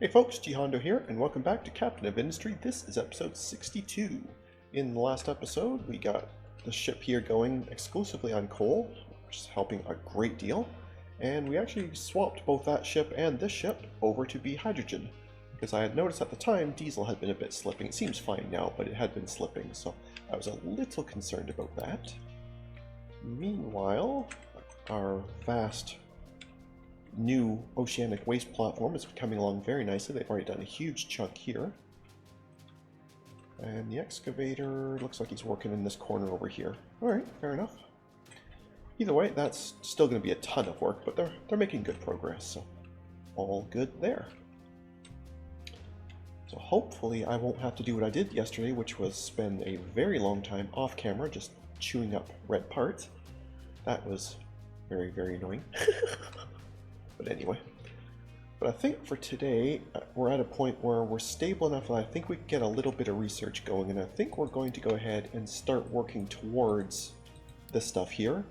Hey folks, GHondo here, and welcome back to Captain of Industry. This is episode 62. In the last episode, we got the ship here going exclusively on coal, which is helping a great deal, and we actually swapped both that ship and this ship over to be hydrogen, because I had noticed at the time diesel had been a bit slipping. It seems fine now, but it had been slipping, so I was a little concerned about that. Meanwhile, our vast new oceanic waste platform is coming along very nicely. They've already done a huge chunk here. And the excavator looks like he's working in this corner over here. Alright, fair enough. Either way, that's still going to be a ton of work, but they're making good progress, so all good there. So hopefully I won't have to do what I did yesterday, which was spend a very long time off camera just chewing up red parts. That was very, very annoying. But anyway, I think for today, we're at a point where we're stable enough that I think we can get a little bit of research going, and I think we're going to go ahead and start working towards this stuff here.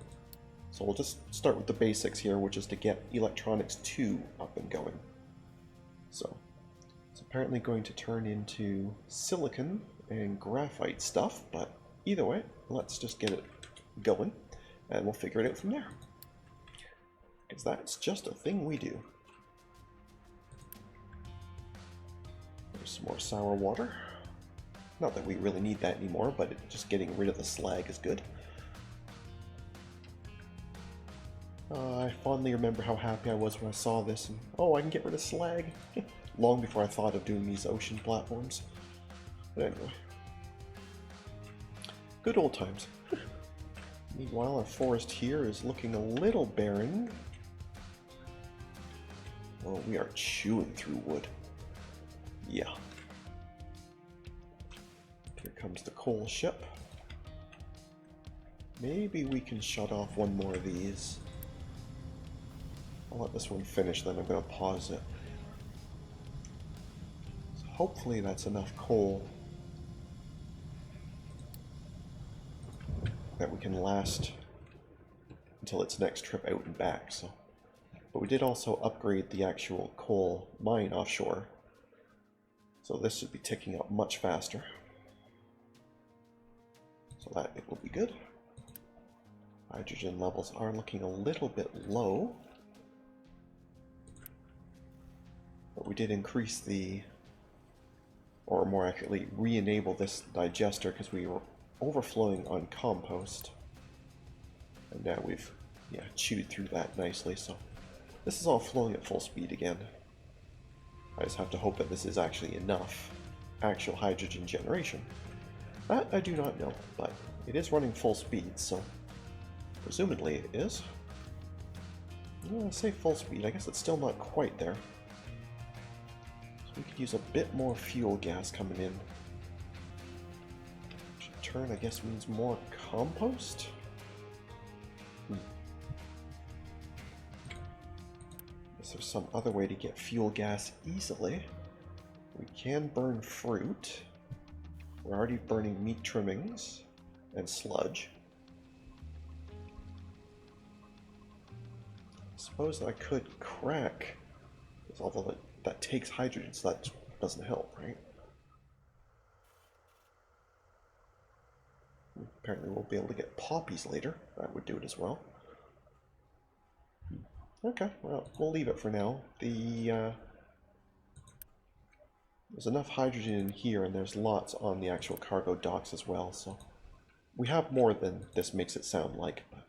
So we'll just start with the basics here, which is to get Electronics 2 up and going. So it's apparently going to turn into silicon and graphite stuff, but either way, let's just get it going, and we'll figure it out from there. Because that's just a thing we do. There's some more sour water. Not that we really need that anymore, but just getting rid of the slag is good. I fondly remember how happy I was when I saw this, and oh, I can get rid of slag. Long before I thought of doing these ocean platforms. But anyway. Good old times. Meanwhile, our forest here is looking a little barren. Oh, we are chewing through wood. Yeah. Here comes the coal ship. Maybe we can shut off one more of these. I'll let this one finish, then I'm going to pause it. So hopefully that's enough coal that we can last until its next trip out and back. So. But we did also upgrade the actual coal mine offshore, so this should be ticking up much faster. So that it will be good. Hydrogen levels are looking a little bit low, but we did increase the, or more accurately, re-enable this digester because we were overflowing on compost, and now we've chewed through that nicely. So. This is all flowing at full speed again. I just have to hope that this is actually enough actual hydrogen generation. That I do not know, but it is running full speed, so presumably it is. I say full speed, I guess it's still not quite there. So we could use a bit more fuel gas coming in. Which in turn, I guess, means more compost? There's some other way to get fuel gas easily. We can burn fruit. We're already burning meat trimmings and sludge. I suppose I could crack, although that takes hydrogen, so that doesn't help, right? Apparently we'll be able to get poppies later. That would do it as well. Okay, well, we'll leave it for now. There's enough hydrogen in here, and there's lots on the actual cargo docks as well, so we have more than this makes it sound like, but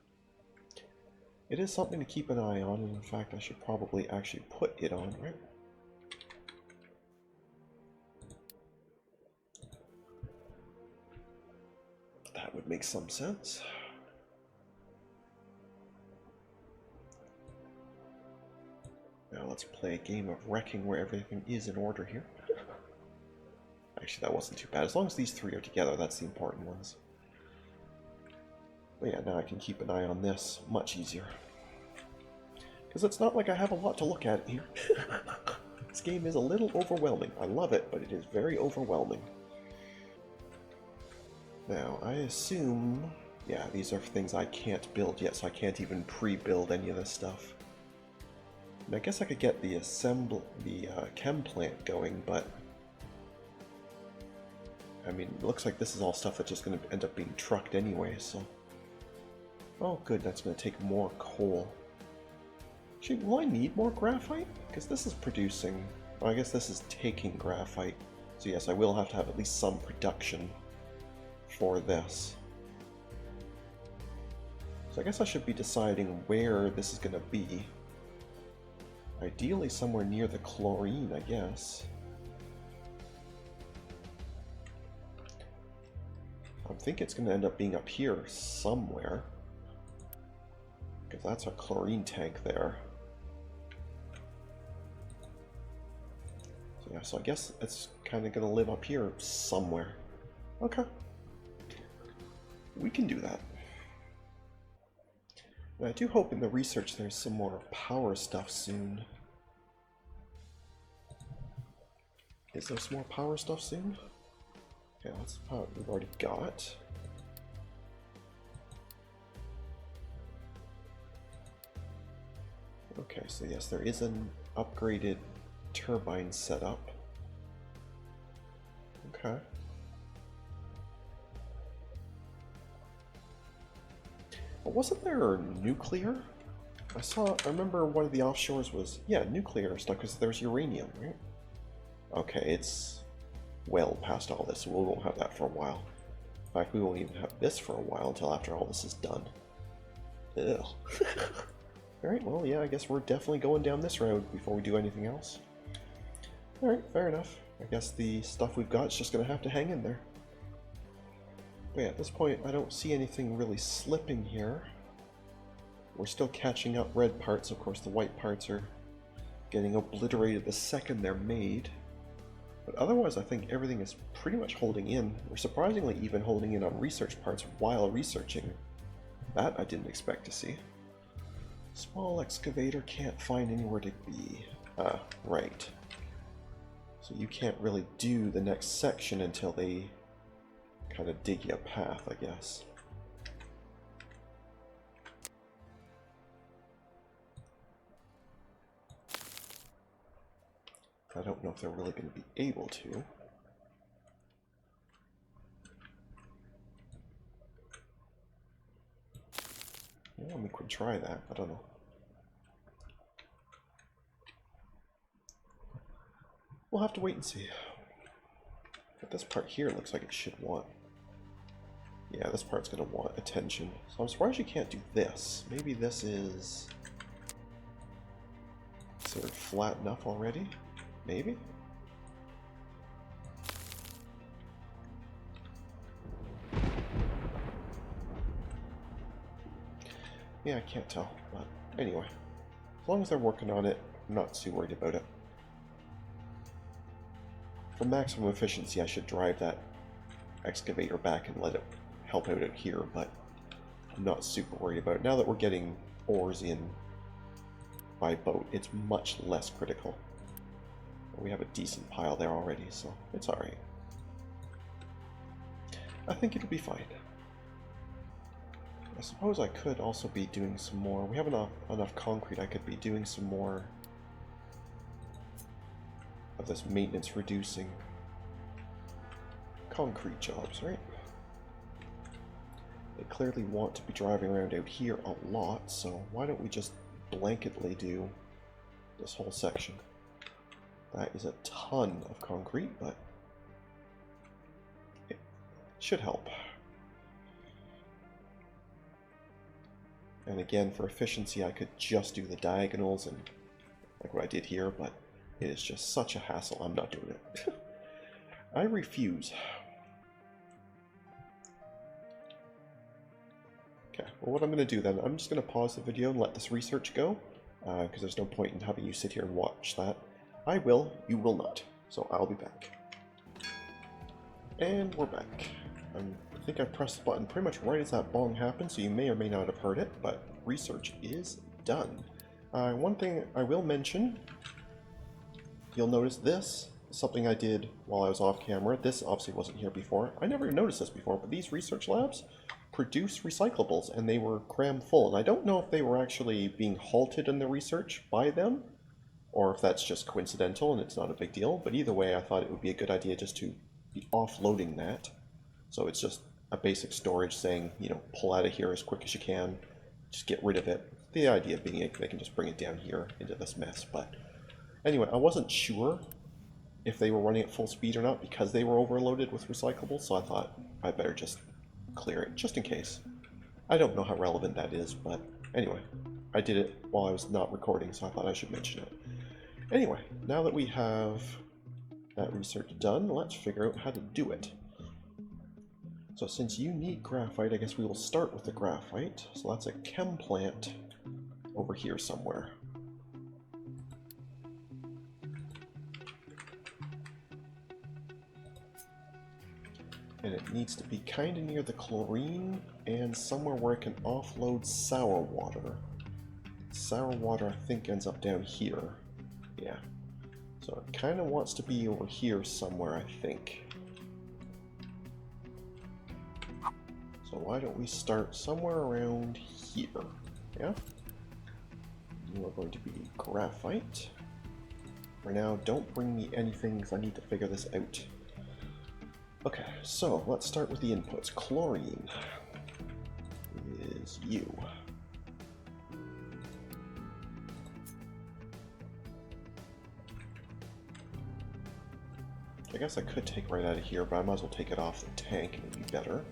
it is something to keep an eye on, and in fact I should probably actually put it on, right? That would make some sense. Now let's play a game of wrecking where everything is in order here. Actually, that wasn't too bad. As long as these three are together, that's the important ones. But yeah, now I can keep an eye on this much easier. Because it's not like I have a lot to look at here. This game is a little overwhelming. I love it, but it is very overwhelming. Now, I assume... yeah, these are things I can't build yet, so I can't even pre-build any of this stuff. And I guess I could get the chem plant going, but I mean, it looks like this is all stuff that's just going to end up being trucked anyway, so... Oh good, that's going to take more coal. Actually, will I need more graphite? Because this is producing... Well, I guess this is taking graphite. So yes, I will have to have at least some production for this. So I guess I should be deciding where this is going to be. Ideally somewhere near the chlorine, I guess. I think it's going to end up being up here somewhere. Because that's our chlorine tank there. So yeah, so I guess it's kind of going to live up here somewhere. Okay. We can do that. And I do hope in the research there's some more power stuff soon. Is there some more power stuff soon? Okay, that's the power we've already got. Okay, so yes, there is an upgraded turbine setup. Okay. But wasn't there nuclear? I remember one of the offshores was, yeah, nuclear stuff, because there's uranium, right? Okay, it's well past all this, so we won't have that for a while. In fact, we won't even have this for a while until after all this is done. Ugh. Alright, well, yeah, I guess we're definitely going down this road before we do anything else. Alright, fair enough. I guess the stuff we've got is just going to have to hang in there. But yeah, at this point, I don't see anything really slipping here. We're still catching up red parts. Of course, the white parts are getting obliterated the second they're made. But otherwise, I think everything is pretty much holding in. We're surprisingly even holding in on research parts while researching. That I didn't expect to see. Small excavator can't find anywhere to be. Ah, right. So you can't really do the next section until they kind of dig you a path, I guess. I don't know if they're really going to be able to. Yeah, we could try that. I don't know. We'll have to wait and see. But this part here looks like it should want... Yeah, this part's going to want attention. So I'm surprised you can't do this. Maybe this is considered flat enough already? Maybe? Yeah, I can't tell. But anyway, as long as they're working on it, I'm not too worried about it. For maximum efficiency, I should drive that excavator back and let it help out here, but I'm not super worried about it. Now that we're getting ores in by boat, it's much less critical. We have a decent pile there already, so it's alright. I think it'll be fine. I suppose I could also be doing some more. We have enough concrete. I could be doing some more of this maintenance reducing concrete jobs, right? They clearly want to be driving around out here a lot, so why don't we just blanketly do this whole section? That is a ton of concrete, but it should help. And again, for efficiency, I could just do the diagonals and like what I did here, but it is just such a hassle. I'm not doing it. I refuse. Okay, well, what I'm going to do then, I'm just going to pause the video and let this research go, because there's no point in having you sit here and watch that. I will, you will not. So I'll be back. And we're back. I think I pressed the button pretty much right as that bong happened, so you may or may not have heard it, but research is done. One thing I will mention, you'll notice this is something I did while I was off camera. This obviously wasn't here before. I never noticed this before, but these research labs produce recyclables, and they were crammed full. And I don't know if they were actually being halted in the research by them, or if that's just coincidental and it's not a big deal. But either way, I thought it would be a good idea just to be offloading that. So it's just a basic storage saying, you know, pull out of here as quick as you can, just get rid of it. The idea being they can just bring it down here into this mess. But anyway, I wasn't sure if they were running at full speed or not because they were overloaded with recyclables, so I thought I better just clear it, just in case. I don't know how relevant that is, but anyway, I did it while I was not recording, so I thought I should mention it. Anyway, now that we have that research done, let's figure out how to do it. So since you need graphite, I guess we will start with the graphite. So that's a chem plant over here somewhere. And it needs to be kind of near the chlorine and somewhere where I can offload sour water. Sour water, I think, ends up down here. Yeah. So it kind of wants to be over here somewhere, I think. So why don't we start somewhere around here? Yeah? You are going to be graphite. For now, don't bring me anything because I need to figure this out. Okay, so let's start with the inputs. Chlorine is you. I guess I could take right out of here, but I might as well take it off the tank, it would be better.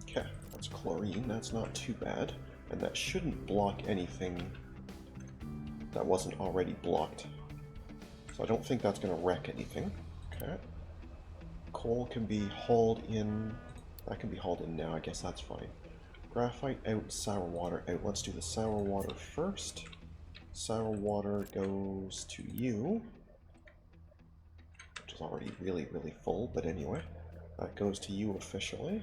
Okay, that's chlorine, that's not too bad. And that shouldn't block anything that wasn't already blocked. So I don't think that's going to wreck anything. Okay. Coal can be hauled in. That can be hauled in now. I guess that's fine. Graphite out, sour water out. Let's do the sour water first. Sour water goes to you, which is already really, really full, but anyway. That goes to you officially.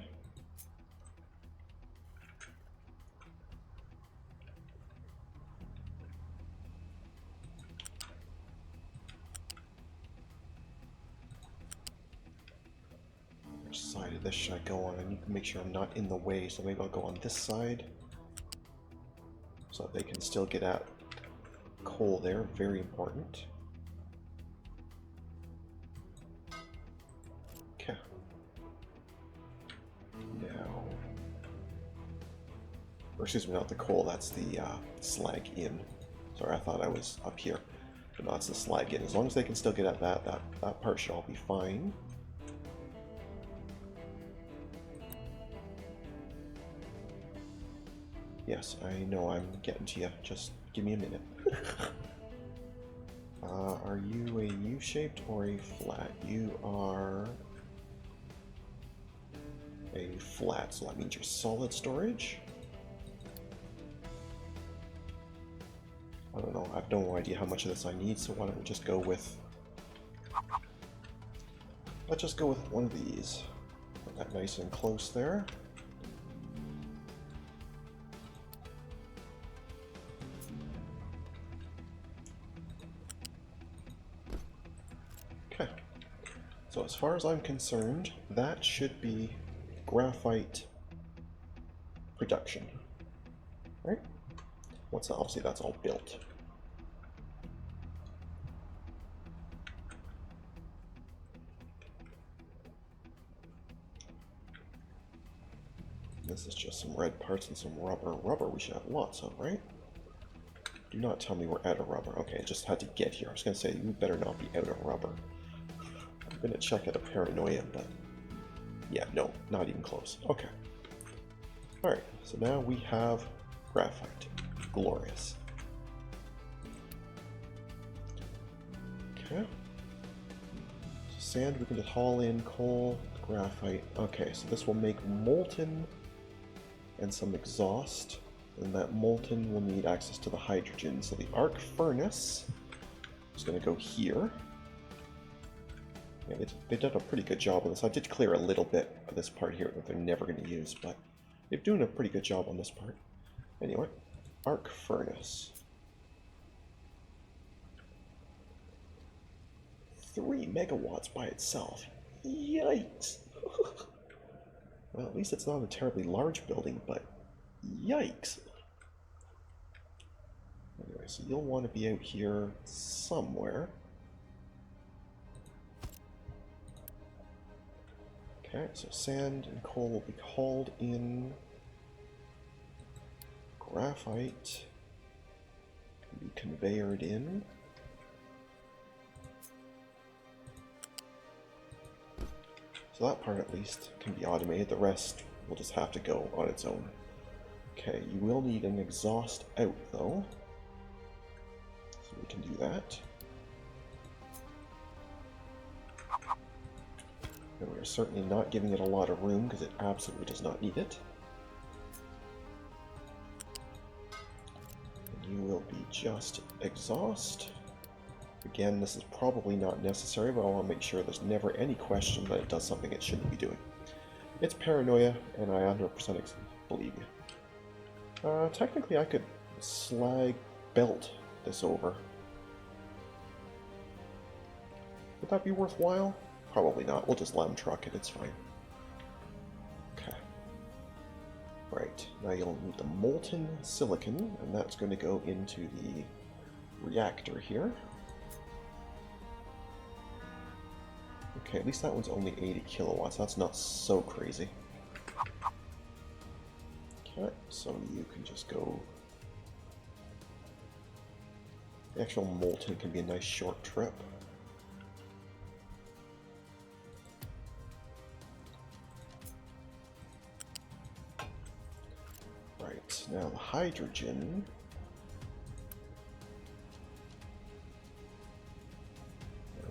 Side of this should I go on? I need to make sure I'm not in the way, so maybe I'll go on this side so that they can still get at coal there. Very important. Okay. Now, or excuse me, not the coal, that's the slag in. Sorry, I thought I was up here, but no, it's the slag in. As long as they can still get at that part should all be fine. Yes, I know I'm getting to you. Just give me a minute. Are you a U-shaped or a flat? You are a flat, so that means you're solid storage. I don't know. I have no idea how much of this I need, so why don't we just go with... Let's just go with one of these. Put that nice and close there. So as far as I'm concerned, that should be graphite production, right? What's that? Obviously that's all built. This is just some red parts and some rubber. Rubber we should have lots of, right? Do not tell me we're out of rubber. Okay, it just had to get here. I was going to say, you better not be out of rubber. I'm going to check out a paranoia, but yeah, no, not even close. Okay. Alright, so now we have graphite. Glorious. Okay. So sand we can just haul in, coal, graphite. Okay, so this will make molten and some exhaust. And that molten will need access to the hydrogen. So the arc furnace is going to go here. Yeah, they've done a pretty good job on this. I did clear a little bit of this part here that they're never going to use, but they're doing a pretty good job on this part. Anyway, arc furnace. 3 megawatts by itself. Yikes! Well, at least it's not a terribly large building, but yikes. Anyway, so you'll want to be out here somewhere. Okay, so sand and coal will be hauled in. Graphite can be conveyored in. So that part at least can be automated. The rest will just have to go on its own. Okay, you will need an exhaust out though. So we can do that. And we're certainly not giving it a lot of room because it absolutely does not need it. And you will be just exhaust. Again, this is probably not necessary, but I want to make sure there's never any question that it does something it shouldn't be doing. It's paranoia, and I 100% believe you. Technically, I could slag belt this over. Would that be worthwhile? Probably not. We'll just let them truck it. It's fine. Okay. Right. Now you'll need the molten silicon, and that's going to go into the reactor here. Okay, at least that one's only 80 kilowatts. That's not so crazy. Okay, so you can just go... The actual molten can be a nice short trip. Right, now the hydrogen...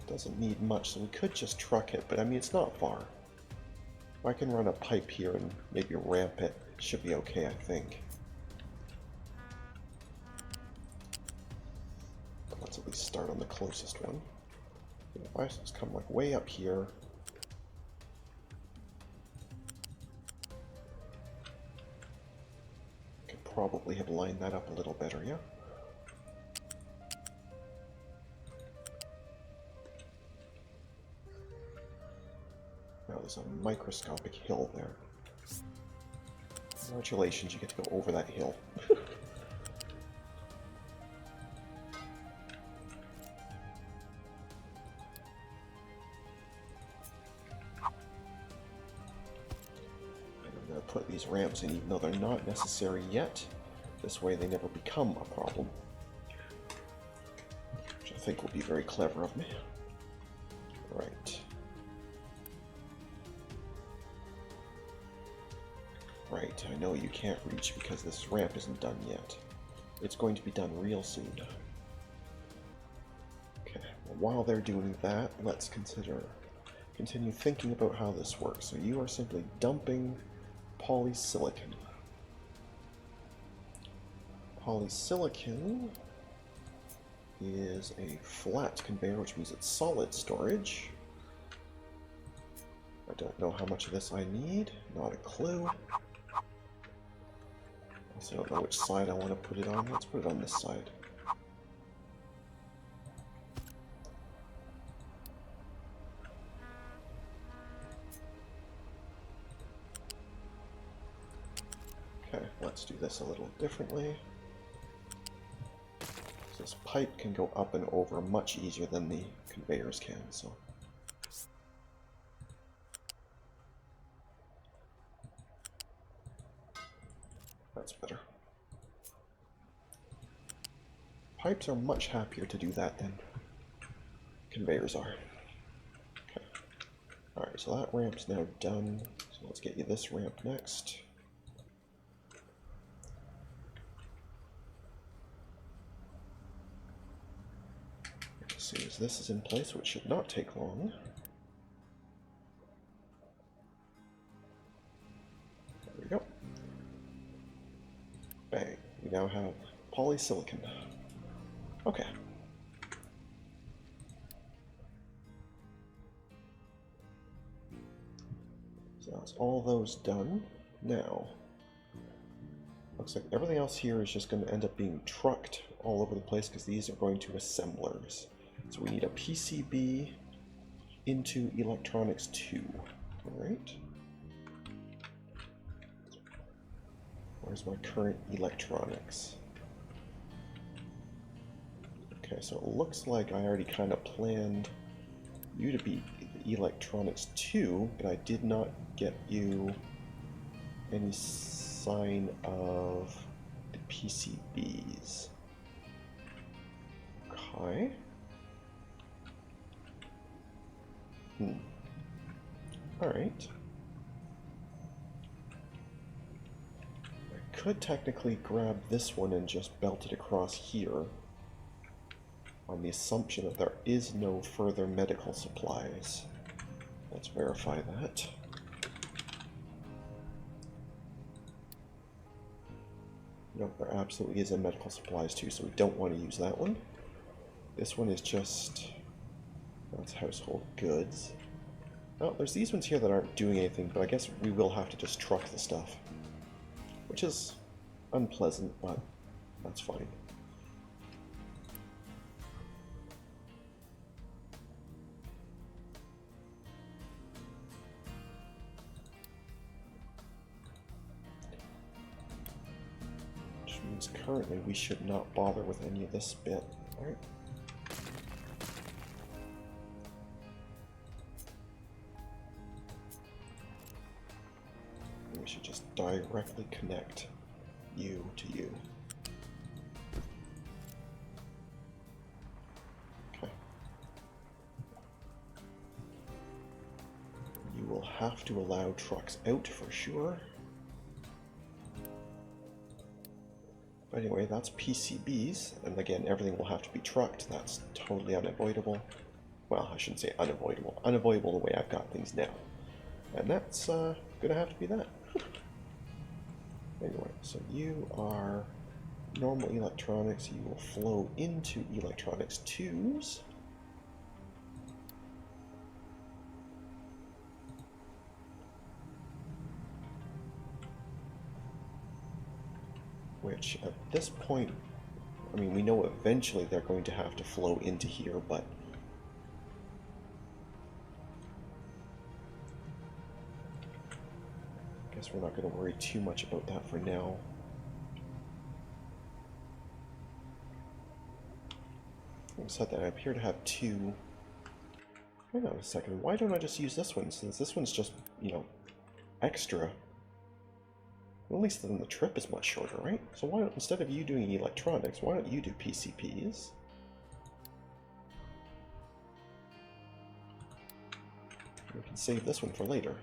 Doesn't need much, so we could just truck it, but I mean, it's not far. If I can run a pipe here and maybe ramp it, it should be okay, I think. But let's at least start on the closest one. If I just come like way up here, I could probably have lined that up a little better, yeah? There's a microscopic hill there. Congratulations, you get to go over that hill. I'm going to put these ramps in even though they're not necessary yet. This way they never become a problem. Which I think will be very clever of me. Right. Right, I know you can't reach because this ramp isn't done yet. It's going to be done real soon. Okay, well, while they're doing that, let's continue thinking about how this works. So you are simply dumping polysilicon. Polysilicon is a flat conveyor, which means it's solid storage. I don't know how much of this I need, not a clue. I don't know which side I want to put it on. Let's put it on this side. Okay, let's do this a little differently. This pipe can go up and over much easier than the conveyors can, so... That's better. Pipes are much happier to do that than conveyors are. Okay. Alright, so that ramp's now done. So let's get you this ramp next. As soon as this is in place, which should not take long. There we go. Bang. We now have polysilicon. Okay. So that's all those done. Now, looks like everything else here is just going to end up being trucked all over the place because these are going to assemblers. So we need a PCB into electronics 2. Alright. Where's my current electronics? Okay, so it looks like I already kind of planned you to be electronics 2, but I did not get you any sign of the PCBs. Okay. Alright. I could technically grab this one and just belt it across here, on the assumption that there is no further medical supplies. Let's verify that. Nope, there absolutely is a medical supplies too, so we don't want to use that one. This one is just... that's household goods. Oh, there's these ones here that aren't doing anything, but I guess we will have to just truck the stuff. Which is unpleasant, but that's fine. Which means currently we should not bother with any of this bit. Alright. We should just directly connect you to you. Okay. You will have to allow trucks out for sure. But anyway, that's PCBs, and again, everything will have to be trucked. That's totally unavoidable. Well, I shouldn't say unavoidable. Unavoidable the way I've got things now. And that's gonna have to be that. Anyway, so you are normal electronics. You will flow into electronics 2s. Which, at this point, I mean, we know eventually they're going to have to flow into here, but I guess we're not going to worry too much about that for now. I said that I appear to have 2. Hang on a second, why don't I just use this one, since this one's just, you know, extra? At least then the trip is much shorter, right? So why don't, instead of you doing electronics, why don't you do PCPs? We can save this one for later.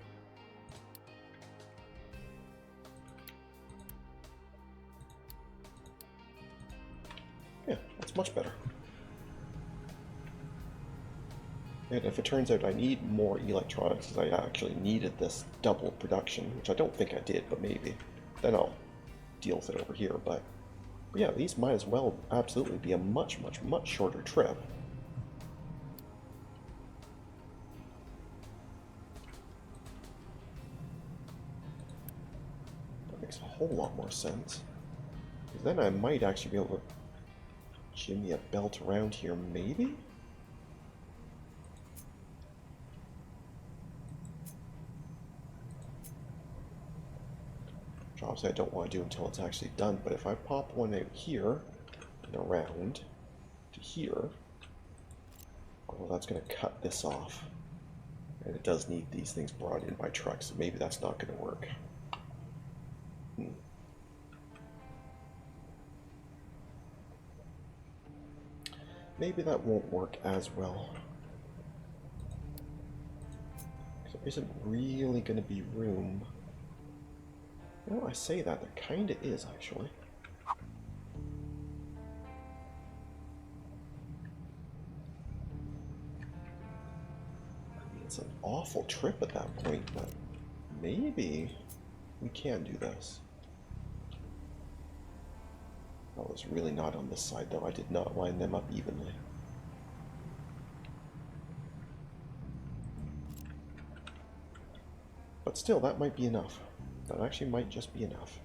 Yeah, that's much better. And if it turns out I need more electronics, because I actually needed this double production, which I don't think I did, but maybe, then I'll deal with it over here. But yeah, these might as well absolutely be a much shorter trip. That makes a whole lot more sense. Because then I might actually be able to jimmy a belt around here, maybe? Obviously I don't want to do until it's actually done, but if I pop one out here and around to here, well, that's going to cut this off. And it does need these things brought in by trucks, so maybe that's not going to work. Maybe that won't work as well. There isn't really going to be room. Well, I say that, there kinda is, actually. It's an awful trip at that point, but maybe we can do this. That was really not on this side, though. I did not line them up evenly. But still, that might be enough. That actually might just be enough.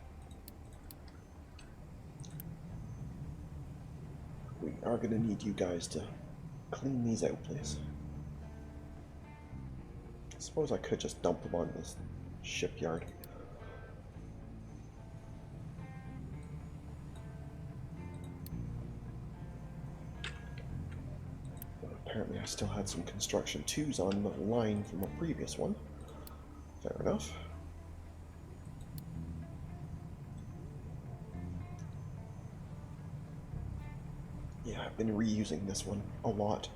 We are going to need you guys to clean these out, please. suppose I could just dump them on this shipyard. But apparently I still had some construction 2s on the line from a previous one. Fair enough. Yeah, I've been reusing this one a lot.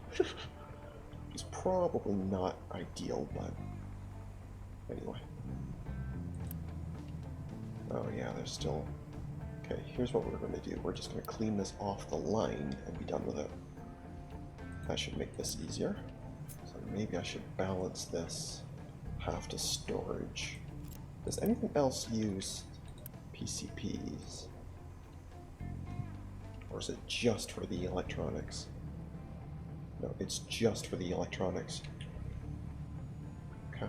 It's probably not ideal, but anyway. Oh yeah, there's still... Okay, here's what we're going to do. We're just going to clean this off the line and be done with it. That should make this easier. So maybe I should balance this half to storage. Does anything else use PCPs? Or is it just for the electronics? No, it's just for the electronics. Okay.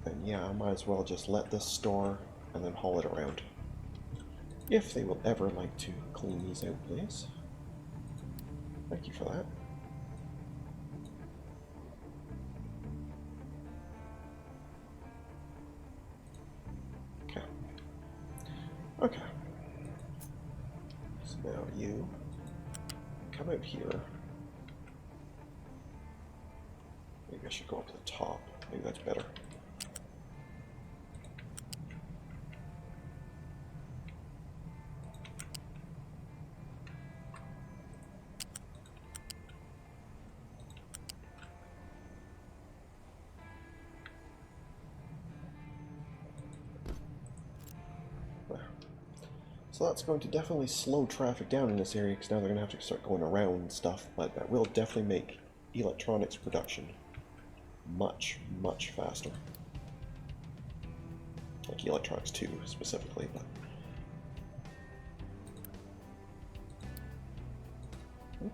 Then yeah, I might as well just let this store and then haul it around. If they will ever like to clean these out, please. Thank you for that. Okay. Okay. So now you come out here. Maybe I should go up to the top. Maybe that's better. So that's going to definitely slow traffic down in this area, because now they're going to have to start going around and stuff, but that will definitely make electronics production much, much faster. Like electronics 2 specifically, but...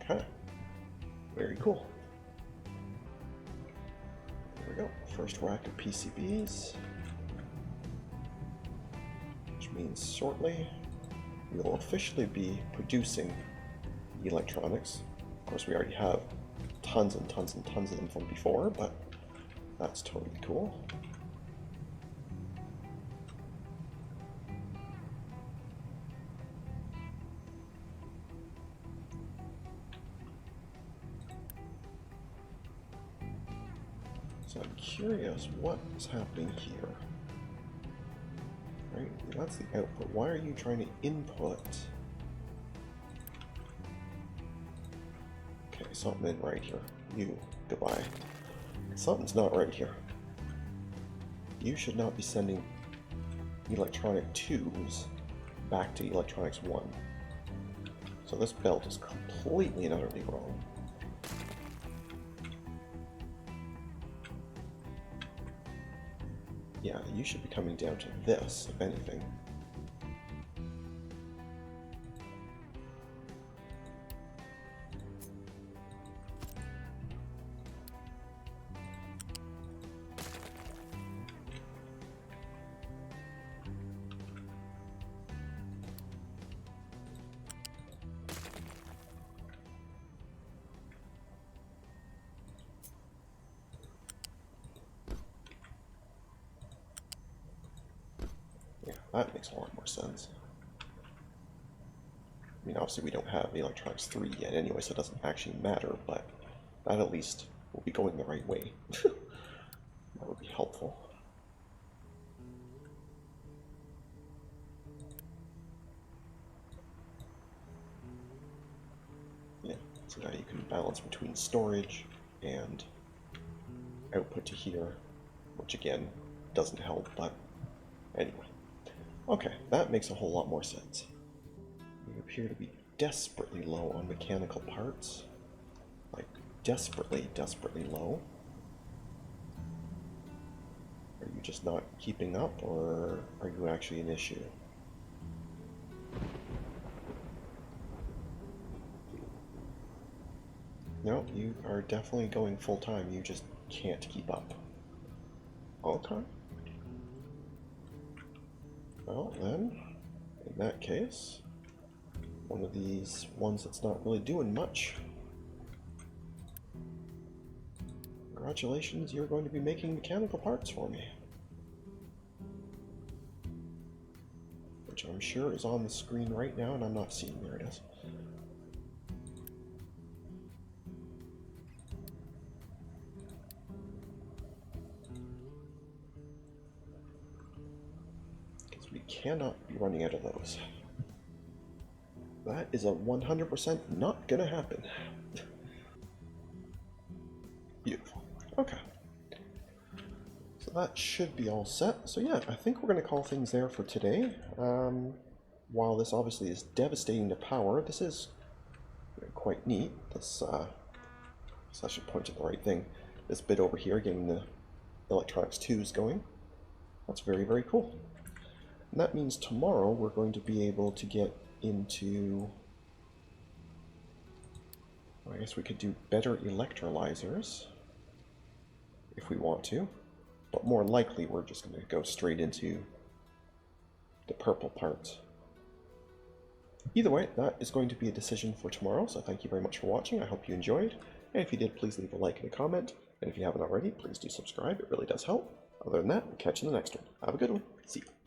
Okay. Very cool. There we go. First rack of PCBs. Which means shortly we will officially be producing electronics. Of course, we already have tons and tons and tons of them from before, but that's totally cool. So I'm curious what is happening here. Right, that's the output. Why are you trying to input? Okay, something ain't right here. You, goodbye. Something's not right here. You should not be sending electronic 2s back to electronics 1. So this belt is completely and utterly wrong. Yeah, you should be coming down to this, if anything. That makes a lot more sense. I mean, obviously we don't have Electronics 3 yet anyway, so it doesn't actually matter, but that at least will be going the right way. That would be helpful. Yeah, so now you can balance between storage and output to here, which again, doesn't help, but anyway. Okay, that makes a whole lot more sense. We appear to be desperately low on mechanical parts. Like, desperately, desperately low. Are you just not keeping up, or are you actually an issue? No, you are definitely going full time. You just can't keep up. Okay. Well, then, in that case, one of these ones that's not really doing much. Congratulations, you're going to be making mechanical parts for me. Which I'm sure is on the screen right now and I'm not seeing. There it is. Because we cannot be running out of those. That is a 100% not gonna happen. Beautiful. Okay. So that should be all set. So yeah, I think we're going to call things there for today. While this obviously is devastating to power, this is quite neat. This, so I should point to the right thing. This bit over here, getting the electronics 2s going. That's very, very cool. And that means tomorrow we're going to be able to get into... I guess we could do better electrolyzers if we want to, but more likely we're just going to go straight into the purple parts. Either way, that is going to be a decision for tomorrow, so thank you very much for watching. I hope you enjoyed, and if you did, please leave a like and a comment, and if you haven't already, please do subscribe. It really does help. Other than that, we'll catch you in the next one. Have a good one. See you.